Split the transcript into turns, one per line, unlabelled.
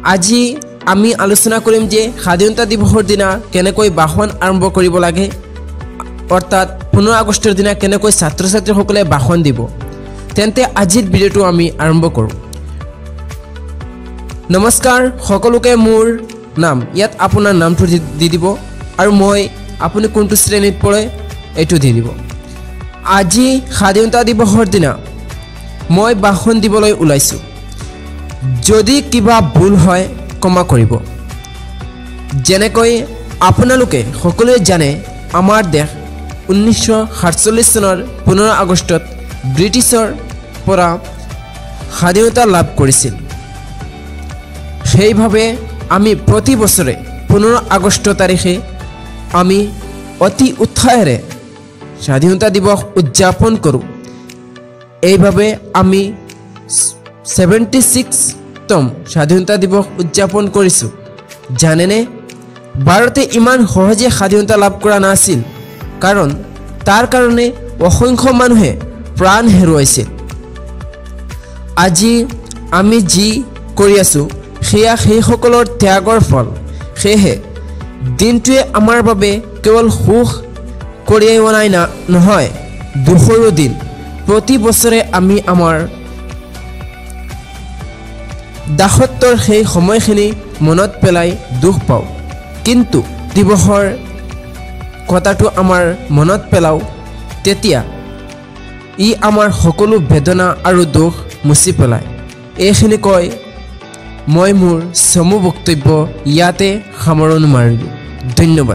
আজি আমি আলোচনা কৰিম যে স্বাধীনতা দিৱসৰ দিনা কেনেকৈ ভাষণ আৰম্ভ কৰিব লাগে, অৰ্থাৎ 15 আগষ্টৰ দিনা কেনেকৈ ছাত্ৰ ছাত্ৰীসকলে ভাষণ দিব। তেন্তে আজিৰ ভিডিঅ'টো আমি আৰম্ভ কৰোঁ। নমস্কাৰ সকলোকে, মোৰ নাম ইয়াত আপোনাৰ নামটো দি দিব আৰু আপুনি কোনটো শ্ৰেণীত পঢ়ে এইটো দি দিব। আজি স্বাধীনতা দিৱসৰ দিনা মই ভাষণ দিবলৈ ওলাইছোঁ। যদি কিবা ভুল হয় ক্ষমা কৰিব। যেনেকৈ আপোনালোকে সকলোৱে জানে, আমাৰ দেশ 1947 চনৰ 15 আগষ্টত ব্ৰিটিছৰ পৰা স্বাধীনতা লাভ কৰিছিল। সেইভাৱে আমি প্ৰতি বছৰে 15 আগষ্ট তাৰিখে আমি অতি উৎসাহেৰে স্বাধীনতা দিৱস উদযাপন কৰোঁ। এইভাৱে আমি 76তম স্বাধীনতা দিৱস উদযাপন কৰিছোঁ। জানেনে, ভাৰতে ইমান সহজে স্বাধীনতা লাভ কৰা নাছিল, কাৰণ তাৰ কাৰণে অসংখ্য মানুহে প্ৰাণ হেৰুৱাইছিল। আজি আমি যি কৰি আছোঁ সেয়া সেইসকলৰ ত্যাগৰ ফল। সেয়েহে দিনটোৱে আমাৰ বাবে কেৱল সুখ কঢ়িয়াই অনাই নহয়, দুখৰো দিন। প্ৰতি বছৰে আমি আমাৰ দাসত্বৰ সেই সময়খিনি মনত পেলাই দুখ পাওঁ, কিন্তু দিৱসৰ কথাটো আমাৰ মনত পেলাওঁ, তেতিয়া ই আমাৰ সকলো বেদনা আৰু দুখ মুচি পেলায়। এইখিনি কৈ মই মোৰ চমু বক্তব্য ইয়াতে সামৰণি মাৰিলোঁ। ধন্যবাদ।